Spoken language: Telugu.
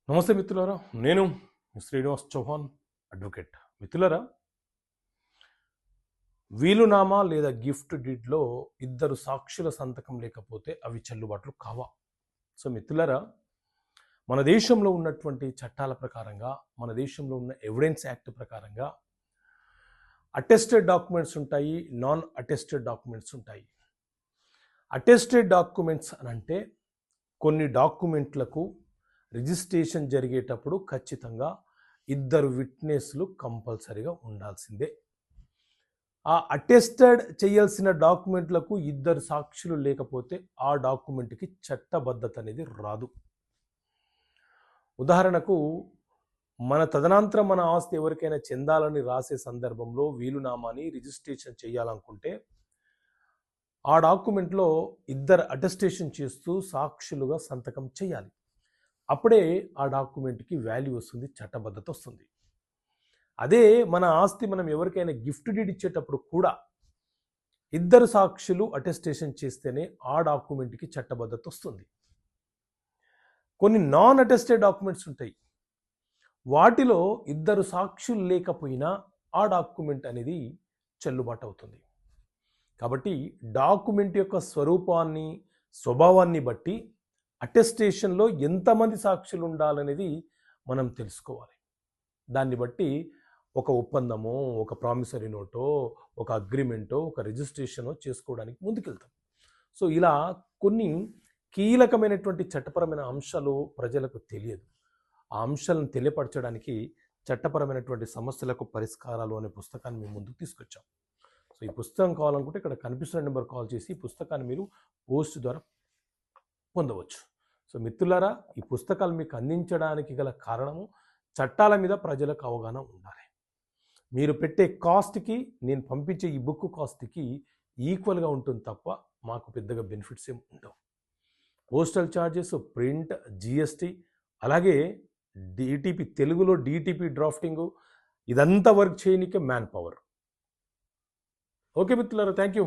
నమస్తే మిత్రులారా, నేను శ్రీనివాస్ చౌహాన్ అడ్వకేట్. మిత్రులారా, వీలునామా లేదా గిఫ్ట్ డీడ్లో ఇద్దరు సాక్షుల సంతకం లేకపోతే అవి చెల్లుబాట్లు కావా? సో మిత్రులారా, మన దేశంలో ఉన్నటువంటి చట్టాల ప్రకారంగా, మన దేశంలో ఉన్న ఎవిడెన్స్ యాక్ట్ ప్రకారంగా అటెస్టెడ్ డాక్యుమెంట్స్ ఉంటాయి, నాన్ అటెస్టెడ్ డాక్యుమెంట్స్ ఉంటాయి. అటెస్టెడ్ డాక్యుమెంట్స్ అని అంటే కొన్ని డాక్యుమెంట్లకు రిజిస్ట్రేషన్ జరిగేటప్పుడు ఖచ్చితంగా ఇద్దరు విట్నెస్లు కంపల్సరీగా ఉండాల్సిందే. ఆ అటెస్టెడ్ చేయాల్సిన డాక్యుమెంట్లకు ఇద్దరు సాక్షులు లేకపోతే ఆ డాక్యుమెంట్కి చట్టబద్ధత అనేది రాదు. ఉదాహరణకు, మన తదనంతరం మన ఆస్తి ఎవరికైనా చెందాలని రాసే సందర్భంలో వీలునామాని రిజిస్ట్రేషన్ చేయాలనుకుంటే ఆ డాక్యుమెంట్లో ఇద్దరు అటెస్టేషన్ చేస్తూ సాక్షులుగా సంతకం చేయాలి. అప్పుడే ఆ డాక్యుమెంట్కి వాల్యూ వస్తుంది, చట్టబద్ధత వస్తుంది. అదే మన ఆస్తి మనం ఎవరికైనా గిఫ్ట్ డీడ్ ఇచ్చేటప్పుడు కూడా ఇద్దరు సాక్షులు అటెస్టేషన్ చేస్తేనే ఆ డాక్యుమెంట్కి చట్టబద్ధత వస్తుంది. కొన్ని నాన్ అటెస్టెడ్ డాక్యుమెంట్స్ ఉంటాయి, వాటిలో ఇద్దరు సాక్షులు లేకపోయినా ఆ డాక్యుమెంట్ అనేది చెల్లుబాటు అవుతుంది. కాబట్టి డాక్యుమెంట్ యొక్క స్వరూపాన్ని, స్వభావాన్ని బట్టి అటెస్టేషన్లో ఎంతమంది సాక్షులు ఉండాలనేది మనం తెలుసుకోవాలి. దాన్ని బట్టి ఒక ఒప్పందమో, ఒక ప్రామిసరీ నోటో, ఒక అగ్రిమెంటో, ఒక రిజిస్ట్రేషనో చేసుకోవడానికి ముందుకెళ్తాం. సో ఇలా కొన్ని కీలకమైనటువంటి చట్టపరమైన అంశాలు ప్రజలకు తెలియదు. ఆ అంశాలను తెలియపరచడానికి చట్టపరమైనటువంటి సమస్యలకు పరిష్కారాలు అనే పుస్తకాన్ని మేము ముందుకు తీసుకొచ్చాం. సో ఈ పుస్తకం కావాలనుకుంటే ఇక్కడ కనిపిస్తున్న నెంబర్ కాల్ చేసి ఈ పుస్తకాన్ని మీరు పోస్ట్ ద్వారా పొందవచ్చు. సో మిత్రులారా, ఈ పుస్తకాలు మీకు అందించడానికి గల కారణము చట్టాల మీద ప్రజలకు అవగాహన ఉండాలి. మీరు పెట్టే కాస్ట్కి నేను పంపించే ఈ బుక్ కాస్ట్కి ఈక్వల్గా ఉంటుంది తప్ప మాకు పెద్దగా బెనిఫిట్స్ ఏమి ఉండవు. పోస్టల్ ఛార్జెస్, ప్రింట్, జిఎస్టీ, అలాగే డిటిపి, తెలుగులో డిటిపి డ్రాఫ్టింగు, ఇదంతా వర్క్ చేయనికే మ్యాన్ పవర్. ఓకే మిత్రులారా, థ్యాంక్ యూ.